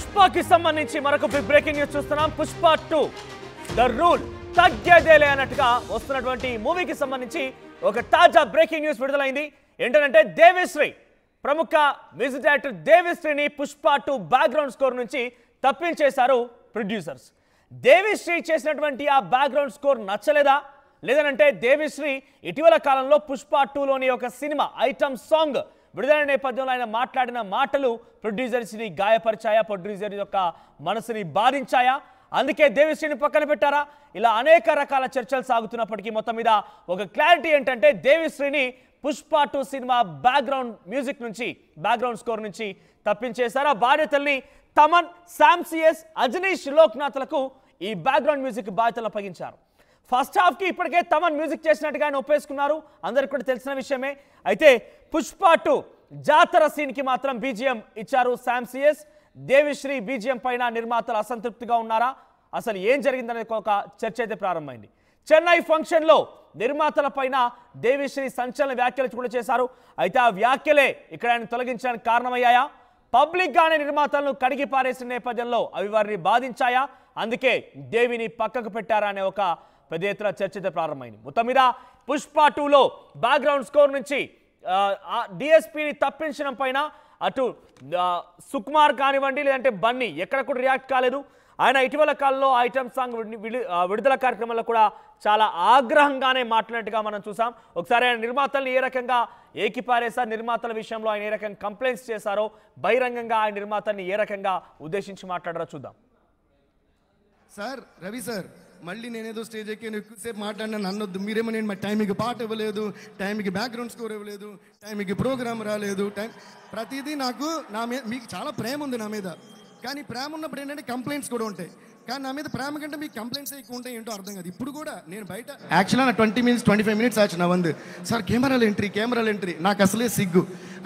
పుష్పకి సంబంధించి మరొక big breaking news చూస్తున్నాం. పుష్ప 2 ద రూల్ తగ్గేదేలే అన్నట్టుగా వస్తున్నటువంటి మూవీకి సంబంధించి ఒక తాజా బ్రేకింగ్ న్యూస్ విడుదలైంది. ఏంటంటే దేవిశ్రీ ప్రముఖ మ్యూజిక్ డైరెక్టర్ దేవిశ్రీని పుష్ప 2 బ్యాక్గ్రౌండ్ స్కోర్ నుంచి తప్పించేశారు ప్రొడ్యూసర్స్. దేవిశ్రీ చేసినటువంటి ఆ బ్యాక్గ్రౌండ్ స్కోర్ నచ్చలేదా, లేదనంటే దేవిశ్రీ ఇటీవల కాలంలో పుష్ప 2లోని ఒక సినిమా ఐటమ్ సాంగ్ విడుదల నేపథ్యంలో ఆయన మాట్లాడిన మాటలు ప్రొడ్యూసర్స్ని గాయపరిచాయా, ప్రొడ్యూసర్ యొక్క మనసుని బాధించాయా, అందుకే దేవిశ్రీని పక్కన పెట్టారా? ఇలా అనేక రకాల చర్చలు సాగుతున్నప్పటికీ మొత్తం మీద ఒక క్లారిటీ ఏంటంటే దేవిశ్రీని పుష్ప 2 సినిమా బ్యాక్గ్రౌండ్ మ్యూజిక్ నుంచి, బ్యాక్గ్రౌండ్ స్కోర్ నుంచి తప్పించేశారు. ఆ బాధ్యతల్ని తమన్, శామ్సియస్, అజనీష్ లోక్నాథ్లకు ఈ బ్యాక్గ్రౌండ్ మ్యూజిక్ బాధ్యతలు అప్పగించారు. ఫస్ట్ హాఫ్కి ఇప్పటికే తమన్ మ్యూజిక్ చేసినట్టుగా ఆయన ఒప్పేసుకున్నారు, అందరికి కూడా తెలిసిన విషయమే. అయితే పుష్ప 2 జాతర సీన్కి మాత్రం బీజిఎం ఇచ్చారు శామ్సియస్. దేవిశ్రీ బీజిఎం పైన నిర్మాతలు అసంతృప్తిగా ఉన్నారా, అసలు ఏం జరిగిందనే ఒక చర్చ అయితే ప్రారంభమైంది. చెన్నై ఫంక్షన్లో నిర్మాతల పైన దేవిశ్రీ సంచలన వ్యాఖ్యలు కూడా చేశారు. అయితే ఆ వ్యాఖ్యలే ఇక్కడ ఆయన తొలగించడానికి కారణమయ్యాయా, పబ్లిక్ గానే నిర్మాతలను కడిగి పారేసిన నేపథ్యంలో అవి వారిని బాధించాయా, అందుకే దేవిని పక్కకు పెట్టారా అనే ఒక పెద్ద ఎత్తున చర్చ అయితే ప్రారంభమైంది. మొత్తం మీద పుష్ప 2లో బ్యాక్గ్రౌండ్ స్కోర్ నుంచి డిఎస్పీని తప్పించడం పైన అటు సుకుమార్ కానివ్వండి, లేదంటే బన్నీ ఎక్కడ కూడా రియాక్ట్ కాలేదు. ఆయన ఇటీవల కాలంలో ఐటమ్ సాంగ్ విడుదల కార్యక్రమంలో కూడా చాలా ఆగ్రహంగానే మాట్లాడినట్టుగా మనం చూసాం. ఒకసారి ఆయన నిర్మాతల్ని ఏ రకంగా ఏకిపారేశారు, నిర్మాతల విషయంలో ఆయన ఏ రకంగా కంప్లైంట్స్ చేశారో, బహిరంగంగా ఆయన నిర్మాతల్ని ఏ రకంగా ఉద్దేశించి మాట్లాడారో చూద్దాం. సార్ రవి సార్, మళ్ళీ నేనేదో స్టేజ్ ఎక్కి ఎక్కువసేపు మాట్లాడినా నన్నొద్దు. మీరేమో నేను మా టైంకి పాట ఇవ్వలేదు, టైంకి బ్యాక్గ్రౌండ్ స్కోర్ ఇవ్వలేదు, టైంకి ప్రోగ్రామ్ రాలేదు, ప్రతిదీ నాకు నా మీద మీకు చాలా ప్రేమ ఉంది నా మీద. కానీ ప్రేమ ఉన్నప్పుడు ఏంటంటే కంప్లైంట్స్ కూడా ఉంటాయి. కానీ నా మీద ప్రేమ కంటే మీకు కంప్లైంట్స్ ఎక్కువ ఉంటాయి, ఏంటో అర్థం కాదు. ఇప్పుడు కూడా నేను బయట యాక్చువల్గా నా 20 minutes 25 minutes ఆச்சு నా వందు సార్ కెమెరాలు ఎంట్రీ నాకు అసలే సిగ్గు.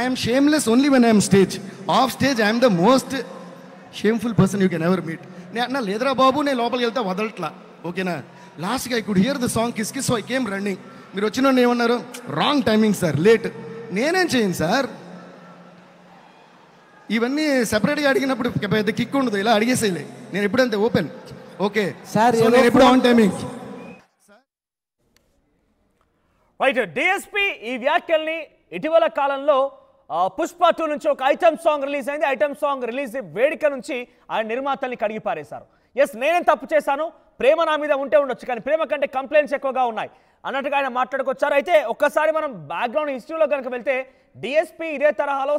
I'm shameless only when I'm stage. Of stage I'm the most shameful person you can ever meet. నేను అన్నా లేదురా బాబు, నేను లోపలికి వెళ్తే వదలట్లా, ఓకేనా. లాస్ట్గా I could hear the song kiss kiss, so I came running. మీరు వచ్చిన ఏమన్నారు, రాంగ్ టైమింగ్ సార్, లేట్. నేనేం చేయను సార్, ఇవన్నీ సెపరేట్గా అడిగినప్పుడు పెద్ద కిక్ ఉండదు, ఇలా అడిగేసేయలే. నేను ఎప్పుడంతే ఓపెన్, ఓకే సార్, నేను ఎప్పుడు ఆన్ టైమింగ్. రైట్, డిఎస్పీ ఈ వ్యాఖ్యల్ని ఇటీవల కాలంలో పుష్ప 2 నుంచి ఒక ఐటమ్ సాంగ్ రిలీజ్ అయింది. ఐటమ్ సాంగ్ రిలీజ్ వేడుక నుంచి ఆయన నిర్మాతల్ని కడిగి పారేశారు. ఎస్, నేనేం తప్పు చేశాను, ప్రేమ నా మీద ఉంటే ఉండొచ్చు, కానీ ప్రేమ కంటే కంప్లైంట్స్ ఎక్కువగా ఉన్నాయి అన్నట్టుగా ఆయన మాట్లాడుకొచ్చారు. అయితే ఒక్కసారి మనం బ్యాక్గ్రౌండ్ హిస్టరీలో కనుక వెళ్తే డిఎస్పీ ఇదే తరహాలో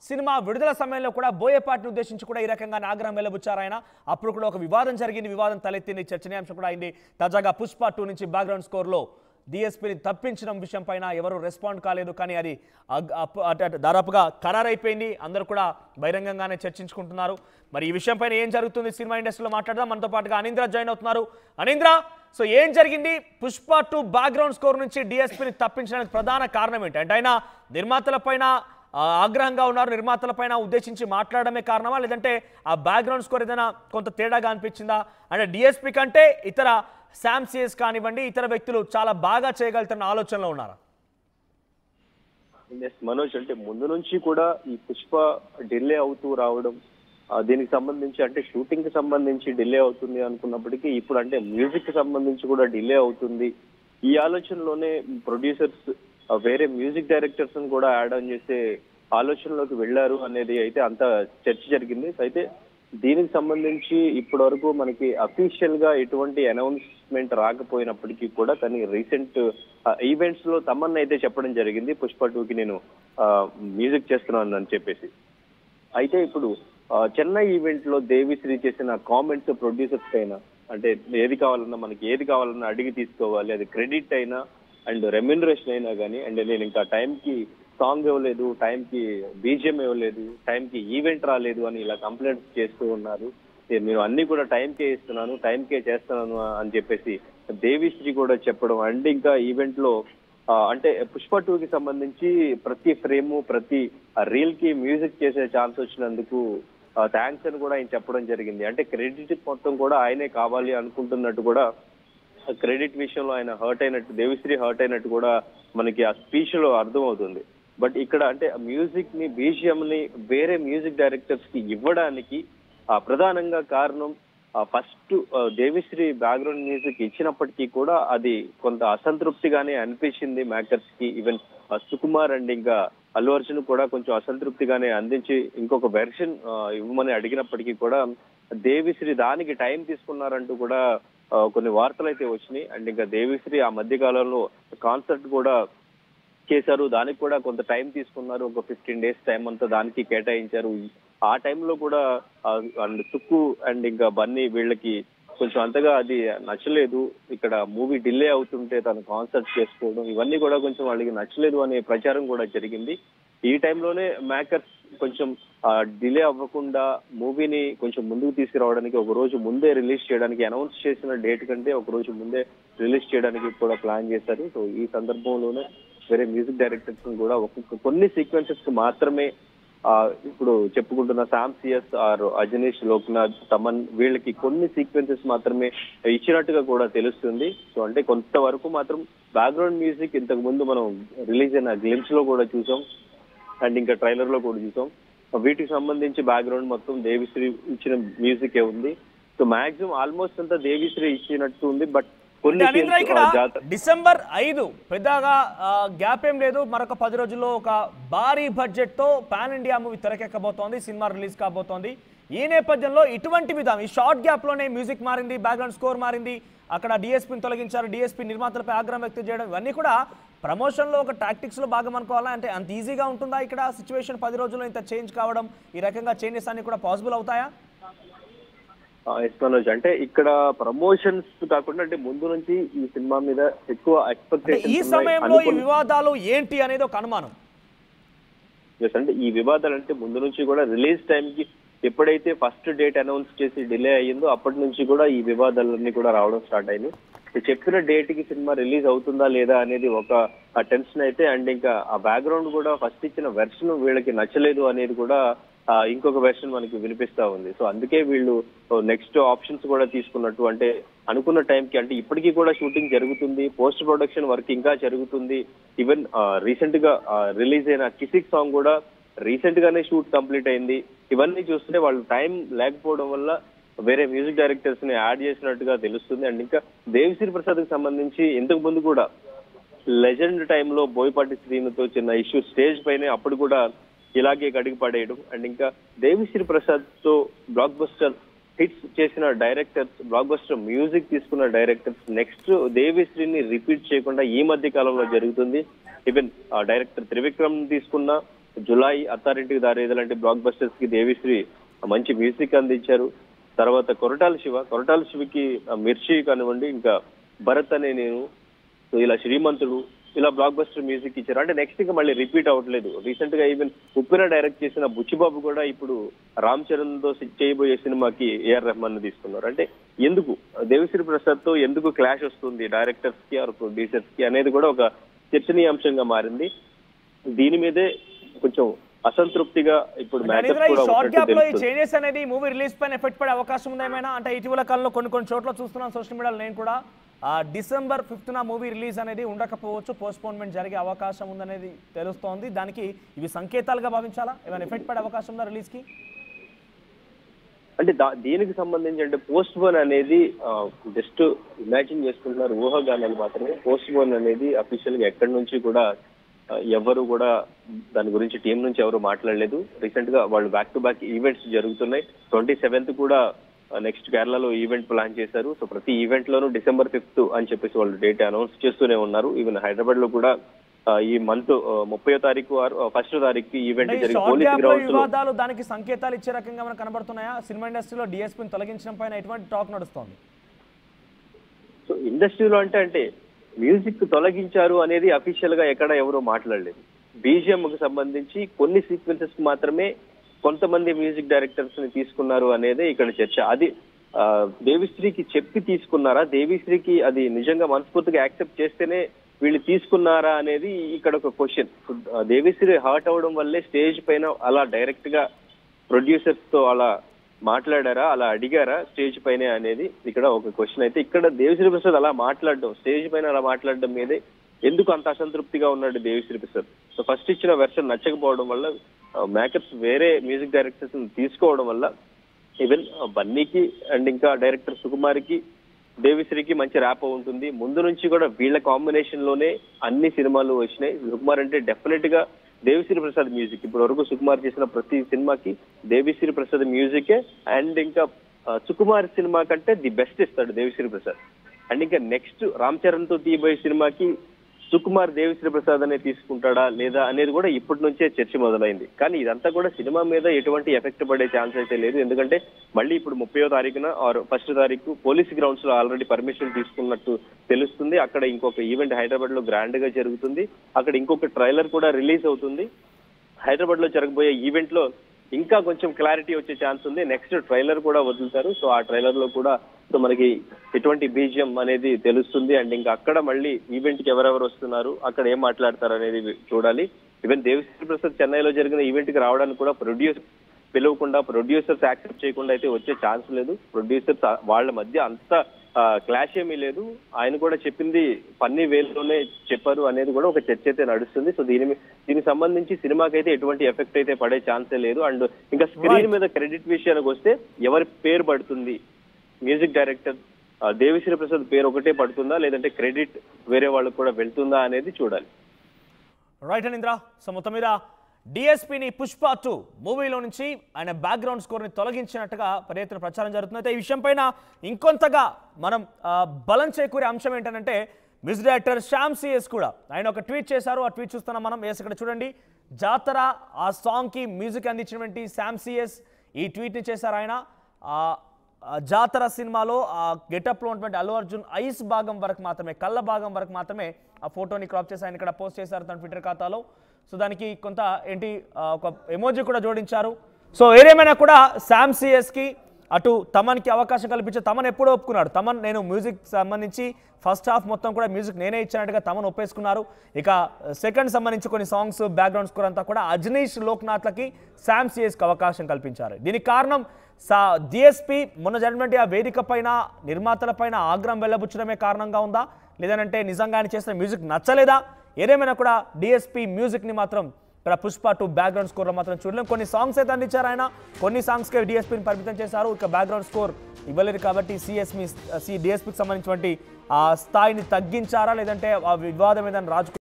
సినిమా విడుదల సమయంలో కూడా బోయపాటిని ఉద్దేశించి కూడా ఈ రకంగా ఆగ్రహం వెల్లబుచ్చారు ఆయన. అప్పుడు కూడా ఒక వివాదం జరిగింది, వివాదం తలెత్తింది, చర్చనీయాంశం కూడా అయింది. తాజాగా పుష్ప 2 నుంచి బ్యాక్గ్రౌండ్ స్కోర్లో డిఎస్పీని తప్పించడం విషయం పైన ఎవరు రెస్పాండ్ కాలేదు, కానీ అది దాదాపుగా ఖరారైపోయింది. అందరూ కూడా బహిరంగంగానే చర్చించుకుంటున్నారు. మరి ఈ విషయం పైన ఏం జరుగుతుంది సినిమా ఇండస్ట్రీలో మాట్లాడదాం. మనతో పాటుగా అనీంద్ర జాయిన్ అవుతున్నారు. అనీంద్ర, సో ఏం జరిగింది? పుష్ప 2 బ్యాక్గ్రౌండ్ స్కోర్ నుంచి డిఎస్పీని తప్పించడానికి ప్రధాన కారణం ఏంటి? అంటే ఆయన నిర్మాతల పైన ఆగ్రహంగా ఉన్నారు, నిర్మాతల పైన ఉద్దేశించి మాట్లాడమే కారణమా, లేదంటే ఆ బ్యాక్గ్రౌండ్ స్కోర్ ఏదైనా కొంత తేడాగా అనిపించిందా? అంటే డిఎస్పీ కంటే ఇతర శామ్సియస్ కానివ్వండి, ఇతర వ్యక్తులు చాలా బాగా చేయగలుగుతున్న ఆలోచనలో ఉన్నారా? మనోజ్, అంటే ముందు నుంచి కూడా ఈ పుష్ప డిలే అవుతూ రావడం, దీనికి సంబంధించి అంటే షూటింగ్ కి సంబంధించి డిలే అవుతుంది అనుకున్నప్పటికీ ఇప్పుడు అంటే మ్యూజిక్ కి సంబంధించి కూడా డిలే అవుతుంది. ఈ ఆలోచనలోనే ప్రొడ్యూసర్స్ వేరే మ్యూజిక్ డైరెక్టర్స్ కూడా యాడ్ ఆన్ చేసే ఆలోచనలోకి వెళ్లారు అనేది అయితే అంత చర్చ జరిగింది. అయితే దీనికి సంబంధించి ఇప్పటి వరకు మనకి అఫీషియల్ గా ఎటువంటి అనౌన్స్మెంట్ రాకపోయినప్పటికీ కూడా కానీ రీసెంట్ ఈవెంట్స్ లో తమన్ అయితే చెప్పడం జరిగింది పుష్ప 2కి నేను మ్యూజిక్ చేస్తున్నాను అని చెప్పేసి. అయితే ఇప్పుడు చెన్నై ఈవెంట్ లో దేవిశ్రీ చేసిన కామెంట్స్ ప్రొడ్యూసర్స్ పైన, అంటే ఏది కావాలన్నా అడిగి తీసుకోవాలి, అది క్రెడిట్ అయినా అండ్ రెమ్యూనరేషన్ అయినా కానీ, అండ్ నేను ఇంకా టైంకి సాంగ్ ఇవ్వలేదు, టైంకి బీజిఎం ఇవ్వలేదు, టైంకి ఈవెంట్ రాలేదు అని ఇలా కంప్లైంట్స్ చేస్తూ ఉన్నారు. నేను అన్ని కూడా టైంకే ఇస్తున్నాను, టైంకే చేస్తున్నాను అని చెప్పేసి దేవిశ్రీ కూడా చెప్పడం. అండ్ ఇంకా ఈవెంట్ లో అంటే పుష్ప 2కి సంబంధించి ప్రతి ఫ్రేము, ప్రతి రీల్ కి మ్యూజిక్ చేసే ఛాన్స్ వచ్చినందుకు థ్యాంక్స్ అని కూడా ఆయన చెప్పడం జరిగింది. అంటే క్రెడిట్ మొత్తం కూడా ఆయనే కావాలి అనుకుంటున్నట్టు కూడా, క్రెడిట్ విషయంలో ఆయన హర్ట్ అయినట్టు, దేవిశ్రీ హర్ట్ అయినట్టు కూడా మనకి ఆ స్పీచ్ లో అర్థం అవుతుంది. బట్ ఇక్కడ అంటే మ్యూజిక్ ని, బీజిఎం ని వేరే మ్యూజిక్ డైరెక్టర్స్ కి ఇవ్వడానికి ప్రధానంగా కారణం ఫస్ట్ దేవిశ్రీ బ్యాక్గ్రౌండ్ మ్యూజిక్ ఇచ్చినప్పటికీ కూడా అది కొంత అసంతృప్తిగానే అనిపించింది మేకర్స్ కి. ఈవెన్ సుకుమార్ అండ్ ఇంకా అల్లు అర్జున్ కూడా కొంచెం అసంతృప్తిగానే అందించి ఇంకొక వెర్షన్ ఇవ్వమని అడిగినప్పటికీ కూడా దేవిశ్రీ దానికి టైం తీసుకున్నారంటూ కూడా కొన్ని వార్తలు అయితే వచ్చినాయి. అండ్ ఇంకా దేవిశ్రీ ఆ మధ్య కాలంలో కాన్సర్ట్ కూడా చేశారు, దానికి కూడా కొంత టైం తీసుకున్నారు, ఒక 15 days టైం అంతా దానికి కేటాయించారు. ఆ టైంలో కూడా అండ్ తుక్కు అండ్ ఇంకా బన్నీ వీళ్ళకి కొంచెం అంతగా అది నచ్చలేదు. ఇక్కడ మూవీ డిలే అవుతుంటే తను కాన్సర్ట్ చేసుకోవడం ఇవన్నీ కూడా కొంచెం వాళ్ళకి నచ్చలేదు అనే ప్రచారం కూడా జరిగింది. ఈ టైంలోనే మేకర్స్ కొంచెం డిలే అవ్వకుండా మూవీని కొంచెం ముందుకు తీసుకురావడానికి ఒక రోజు ముందే రిలీజ్ చేయడానికి, అనౌన్స్ చేసిన డేట్ కంటే ఒక రోజు ముందే రిలీజ్ చేయడానికి కూడా ప్లాన్ చేశారు. సో ఈ సందర్భంలోనే వేరే మ్యూజిక్ డైరెక్టర్స్ కూడా కొన్ని సీక్వెన్సెస్ కి మాత్రమే ఇప్పుడు చెప్పుకుంటున్న శామ్ సిఎస్ ఆర్ అజనీష్ లోక్నాథ్ తమన్ వీళ్ళకి కొన్ని సీక్వెన్సెస్ మాత్రమే ఇచ్చినట్టుగా కూడా తెలుస్తుంది. సో అంటే కొంతవరకు మాత్రం బ్యాక్గ్రౌండ్ మ్యూజిక్ ఇంతకు ముందు మనం రిలీజ్ అయిన గ్లిమ్స్ లో కూడా చూసాం అండ్ ఇంకా ట్రైలర్ లో కూడా చూసాం. వీటికి సంబంధించి బ్యాక్గ్రౌండ్ మొత్తం దేవిశ్రీ ఇచ్చిన మ్యూజిక్ ఉంది. సో మాక్సిమం ఆల్మోస్ట్ అంతా దేవిశ్రీ ఇచ్చినట్టు ఉంది. బట్ ఇక్కడ డిసెంబర్ 5 పెద్దగా గ్యాప్ ఏం లేదు, మరొక 10 రోజుల్లో ఒక భారీ బడ్జెట్ తో పాన్ ఇండియా మూవీ తెరకెక్కబోతోంది, సినిమా రిలీజ్ కాబోతోంది. ఈ నేపథ్యంలో ఇటువంటి విధానం, ఈ షార్ట్ గ్యాప్ లోనే మ్యూజిక్ మారింది, బ్యాక్గ్రౌండ్ స్కోర్ మారింది, అక్కడ డిఎస్పీని తొలగించారు, డిఎస్పీ నిర్మాతలపై ఆగ్రహం వ్యక్తం చేయడం, ఇవన్నీ కూడా ప్రమోషన్ లో ఒక టాక్టిక్స్ లో భాగం అనుకోవాలా? అంటే అంత ఈజీగా ఉంటుందా ఇక్కడ సిచ్యువేషన్? 10 రోజుల్లో ఇంత చేంజ్ కావడం, ఈ రకంగా చేంజెస్ అన్ని కూడా పాసిబుల్ అవుతాయా? అంటే ఇక్కడ ప్రమోషన్స్ కాకుండా అంటే ముందు నుంచి ఈ సినిమా మీద ఎక్కువ ఎక్స్పెక్టేషన్, ఈ సమయంలో ఈ వివాదాలు ఏంటి అనేది ఒక అనుమానం. అంటే ఈ వివాదాలు అంటే ముందు నుంచి కూడా రిలీజ్ టైం కి ఎప్పుడైతే ఫస్ట్ డేట్ అనౌన్స్ చేసి డిలే అయ్యిందో అప్పటి నుంచి కూడా ఈ వివాదాలన్నీ కూడా రావడం స్టార్ట్ అయింది. చెప్పిన డేట్ కి సినిమా రిలీజ్ అవుతుందా లేదా అనేది ఒక టెన్షన్ అయితే, అండ్ ఇంకా ఆ బ్యాక్గ్రౌండ్ కూడా ఫస్ట్ ఇచ్చిన వెర్షన్ వీళ్ళకి నచ్చలేదు అనేది కూడా ఇంకొక వెర్షన్ మనకి వినిపిస్తా ఉంది. సో అందుకే వీళ్ళు నెక్స్ట్ ఆప్షన్స్ కూడా తీసుకున్నట్టు, అంటే అనుకున్న టైంకి, అంటే ఇప్పటికీ కూడా షూటింగ్ జరుగుతుంది, పోస్ట్ ప్రొడక్షన్ వర్క్ ఇంకా జరుగుతుంది. ఈవెన్ రీసెంట్ గా రిలీజ్ అయిన కిసిక్ సాంగ్ కూడా రీసెంట్ గానే షూట్ కంప్లీట్ అయింది. ఇవన్నీ చూస్తుంటే వాళ్ళు టైం లేకపోవడం వల్ల వేరే మ్యూజిక్ డైరెక్టర్స్ ని యాడ్ చేసినట్టుగా తెలుస్తుంది. అండ్ ఇంకా దేవిశ్రీ ప్రసాద్ కి సంబంధించి ఇంతకు ముందు కూడా లెజెండ్ టైంలో బోయపాటి శ్రీనుతో చిన్న ఇష్యూ స్టేజ్ పైనే అప్పుడు కూడా ఇలాగే కడిగి పడేయడం, అండ్ ఇంకా దేవిశ్రీ ప్రసాద్ తో బ్లాక్ బస్టర్ హిట్స్ చేసిన డైరెక్టర్స్, బ్లాక్ బస్టర్ మ్యూజిక్ తీసుకున్న డైరెక్టర్స్ నెక్స్ట్ దేవిశ్రీని రిపీట్ చేయకుండా ఈ మధ్య కాలంలో జరుగుతుంది. ఈవెన్ డైరెక్టర్ త్రివిక్రమ్ తీసుకున్న జులై, అత్తారింటికి దారేది లాంటి బ్లాక్ బస్టర్స్ కి దేవిశ్రీ మంచి మ్యూజిక్ అందించారు. తర్వాత కొరటాల శివకి మిర్చి కానివ్వండి, ఇంకా భరత్ అనే నేను, సో ఇలా శ్రీమంతుడు, ఇలా బ్లాక్ బస్టర్ మ్యూజిక్ ఇచ్చారు. అంటే నెక్స్ట్ ఇంకా మళ్ళీ రిపీట్ అవ్వట్లేదు. రీసెంట్ గా ఈవెన్ ఉప్పిన డైరెక్ట్ చేసిన బుచ్చిబాబు కూడా ఇప్పుడు రామ్ చరణ్ తో చేయబోయే సినిమాకి ఏఆర్ రెహమాన్ ని తీసుకున్నారు. అంటే ఎందుకు దేవిశ్రీ ప్రసాద్ తో ఎందుకు క్లాష్ వస్తుంది డైరెక్టర్స్ కి ఆర్ ప్రొడ్యూసర్స్ కి అనేది కూడా ఒక చర్చనీయాంశంగా మారింది. దీని మీదే కొంచెం అసంతృప్తిగా ఇప్పుడు షార్ట్ గ్యాప్ లో ఈ చేంజెస్ అనేది మూవీ రిలీజ్ పైన ఎఫెక్ట్ పడే అవకాశం ఉంది ఏమైనా? అంటే ఇటీవల కాలంలో కొన్ని చోట్ల చూస్తున్నాం సోషల్ మీడియాలో, నేను కూడా డిసెంబర్ 5న మూవీ రిలీజ్ అనేది ఉండకపోవచ్చు, పోస్ట్పోన్మెంట్ జరిగే అవకాశం ఉందనేది తెలుస్తోంది. దానికి ఇవి సంకేతాలుగా భావించాలా? ఏమైనా ఎఫెక్ట్ పడే అవకాశం ఉందా రిలీజ్ కి? అంటే దీనికి సంబంధించి అంటే పోస్ట్ పోన్ అనేది జస్ట్ ఇమాజిన్ చేసుకుంటున్నారు, ఊహాగానాలు మాత్రమే. పోస్ట్ పోన్ అనేది అఫీషియల్ గా ఎక్కడి నుంచి కూడా ఎవరు కూడా దాని గురించి టీం నుంచి ఎవరు మాట్లాడలేదు. రీసెంట్ గా వాళ్ళు బ్యాక్ టు బ్యాక్ ఈవెంట్స్ జరుగుతున్నాయి. 27th కూడా నెక్స్ట్ కేరళలో ఈవెంట్ ప్లాన్ చేశారు. సో ప్రతి ఈవెంట్ లోనూ డిసెంబర్ 5th అని చెప్పేసి వాళ్ళు డేట్ అనౌన్స్ చేస్తూనే ఉన్నారు. ఈవెన్ హైదరాబాద్ లో కూడా ఈ మంత్ 30వ తారీఖు 1వ తారీఖు ఈవెంట్ జరిగి పోలీస్ గ్రౌండ్స్ వివాదాలు దానికి సంకేతాలు ఇచ్చే రకంగా మనకు కనబడుతున్నాయా? సినిమా ఇండస్ట్రీలో డిఎస్పీని తొలగించడం పైన ఎటువంటి టాక్ నడుస్తోంది? సో ఇండస్ట్రీలో అంటే మ్యూజిక్ తొలగించారు అనేది అఫీషియల్ గా ఎక్కడ ఎవరు మాట్లాడలేదు. బీజిఎం కు సంబంధించి కొన్ని సీక్వెన్సెస్ కి మాత్రమే కొంతమంది మ్యూజిక్ డైరెక్టర్స్ ని తీసుకున్నారు అనేది ఇక్కడ చర్చ. అది దేవిశ్రీకి చెప్పి తీసుకున్నారా, దేవిశ్రీకి అది నిజంగా మనస్ఫూర్తిగా యాక్సెప్ట్ చేస్తేనే వీళ్ళు తీసుకున్నారా అనేది ఇక్కడ ఒక క్వశ్చన్. దేవిశ్రీ హర్ట్ అవడం వల్లే స్టేజ్ పైన అలా డైరెక్ట్ గా ప్రొడ్యూసర్స్ తో అలా మాట్లాడారా, అలా అడిగారా స్టేజ్ పైన అనేది ఇక్కడ ఒక క్వశ్చన్. అయితే ఇక్కడ దేవిశ్రీ ప్రసాద్ అలా మాట్లాడడం, స్టేజ్ పైన అలా మాట్లాడడం మీదే ఎందుకు అంత అసంతృప్తిగా ఉన్నాడు దేవిశ్రీ ప్రసాద్? సో ఫస్ట్ ఇచ్చిన వెర్షన్ నచ్చకపోవడం వల్ల మేకర్స్ వేరే మ్యూజిక్ డైరెక్టర్స్ తీసుకోవడం వల్ల ఈవెన్ బన్నీకి అండ్ ఇంకా డైరెక్టర్ సుకుమార్కి దేవిశ్రీకి మంచి ర్యాప్ ఉంటుంది. ముందు నుంచి కూడా వీళ్ళ కాంబినేషన్ లోనే అన్ని సినిమాలు వచ్చినాయి. సుకుమార్ అంటే డెఫినెట్ గా దేవిశ్రీ ప్రసాద్ మ్యూజిక్, ఇప్పటి వరకు సుకుమార్ చేసిన ప్రతి సినిమాకి దేవిశ్రీ ప్రసాద్ మ్యూజికే. అండ్ ఇంకా సుకుమార్ సినిమా కంటే ది బెస్ట్ ఇస్తాడు దేవిశ్రీ ప్రసాద్. అండ్ ఇంకా నెక్స్ట్ రామ్ చరణ్ తో తీయబోయే సినిమాకి సుకుమార్ దేవిశ్రీ ప్రసాద్ అనే తీసుకుంటాడా లేదా అనేది కూడా ఇప్పటి నుంచే చర్చ మొదలైంది. కానీ ఇదంతా కూడా సినిమా మీద ఎటువంటి ఎఫెక్ట్ పడే ఛాన్స్ అయితే లేదు. ఎందుకంటే మళ్ళీ ఇప్పుడు 30వ తారీఖున ఆర్ 1st తారీఖు పోలీస్ గ్రౌండ్స్ లో ఆల్రెడీ పర్మిషన్ తీసుకున్నట్టు తెలుస్తుంది. అక్కడ ఇంకొక ఈవెంట్ హైదరాబాద్ లో గ్రాండ్ గా జరుగుతుంది. అక్కడ ఇంకొక ట్రైలర్ కూడా రిలీజ్ అవుతుంది. హైదరాబాద్ లో జరగబోయే ఈవెంట్ లో ఇంకా కొంచెం క్లారిటీ వచ్చే ఛాన్స్ ఉంది. నెక్స్ట్ ట్రైలర్ కూడా వదులుతారు. సో ఆ ట్రైలర్ లో కూడా సో మనకి ఎటువంటి బీజిఎం అనేది తెలుస్తుంది. అండ్ ఇంకా అక్కడ మళ్ళీ ఈవెంట్ కి ఎవరెవరు వస్తున్నారు, అక్కడ ఏం మాట్లాడతారు అనేది చూడాలి. ఈవెన్ దేవిశ్రీ ప్రసాద్ చెన్నైలో జరిగిన ఈవెంట్ కి రావడానికి కూడా పిలవకుండా ప్రొడ్యూసర్స్ యాక్సెప్ట్ చేయకుండా అయితే వచ్చే ఛాన్స్ లేదు. ప్రొడ్యూసర్స్ వాళ్ళ మధ్య అంత క్లాష్ ఏమీ లేదు. ఆయన కూడా చెప్పింది ఫన్నీ వేలోనే చెప్పారు అనేది కూడా ఒక చర్చ అయితే నడుస్తుంది. సో దీనికి సంబంధించి సినిమాకి అయితే ఎటువంటి ఎఫెక్ట్ అయితే పడే ఛాన్సే లేదు. అండ్ ఇంకా స్క్రీన్ మీద క్రెడిట్ విషయానికి వస్తే ఎవరి పేరు పడుతుంది, మ్యూజిక్ డైరెక్టర్ దేవిశ్రీ ప్రసాద్ పేరు ఒకటే పడుతుందా లేదంటే క్రెడిట్ వేరే వాళ్ళకు కూడా వెళ్తుందా అనేది చూడాలి. రైట్ అనింద్ర. సో మొత్తం మీద డిఎస్పీని పుష్ప 2 మూవీలో నుంచి ఆయన బ్యాక్గ్రౌండ్ స్కోర్ని తొలగించినట్టుగా ప్రయత్న ప్రచారం జరుగుతుంది. అయితే ఈ విషయం పైన ఇంకొంతగా మనం బలం చేకూరే అంశం ఏంటంటే మ్యూజిక్ డైరెక్టర్ శ్యామ్ సిఎస్ కూడా ఆయన ఒక ట్వీట్ చేశారు. ఆ ట్వీట్ చూస్తున్నాం మనం. ఇక్కడ చూడండి, జాతర ఆ సాంగ్కి మ్యూజిక్ అందించినటువంటి శ్యామ్ సిఎస్ ఈ ట్వీట్ని చేశారు. ఆయన జాతర సినిమాలో ఆ గెటప్లో ఉన్నటువంటి అల్లు అర్జున్ ఐస్ భాగం వరకు మాత్రమే, కళ్ళ భాగం వరకు మాత్రమే ఆ ఫోటోని క్రాప్ చేసి ఆయన ఇక్కడ పోస్ట్ చేశారు తన ట్విట్టర్ ఖాతాలో. సో దానికి కొంత ఒక ఎమోజీ కూడా జోడించారు. సో ఏదేమైనా కూడా శ్యామ్ సిఎస్కి అటు తమన్కి అవకాశం కల్పించే తమన్ ఎప్పుడూ ఒప్పుకున్నాడు. తమన్ నేను మ్యూజిక్ సంబంధించి ఫస్ట్ హాఫ్ మొత్తం కూడా మ్యూజిక్ నేనే ఇచ్చినట్టుగా తమన్ ఒప్పేసుకున్నారు. ఇక సెకండ్ సంబంధించి కొన్ని సాంగ్స్ బ్యాక్గ్రౌండ్ స్కోర్ అంతా కూడా అజనీష్ లోక్నాథ్లకి శ్యామ్ సిఎస్కి అవకాశం కల్పించారు. దీనికి కారణం డిఎస్పీ మొన్న జరిగినటువంటి ఆ వేదిక పైన నిర్మాతల పైన ఆగ్రహం వెళ్ళబుచ్చడమే కారణంగా ఉందా, లేదంటే నిజంగా ఆయన చేసిన మ్యూజిక్ నచ్చలేదా? ఏదేమైనా కూడా డిఎస్పీ మ్యూజిక్ని మాత్రం ఇక్కడ పుష్ప 2 బ్యాక్గ్రౌండ్ స్కోర్లో మాత్రం చూడలేం. కొన్ని సాంగ్స్ అయితే అందించారు ఆయన, కొన్ని సాంగ్స్కి డిఎస్పీని పరిమితం చేశారు. ఇక బ్యాక్గ్రౌండ్ స్కోర్ ఇవ్వలేదు కాబట్టి డిఎస్పీకి సంబంధించినటువంటి ఆ స్థాయిని తగ్గించారా లేదంటే ఆ వివాదం ఏదైనా రాజు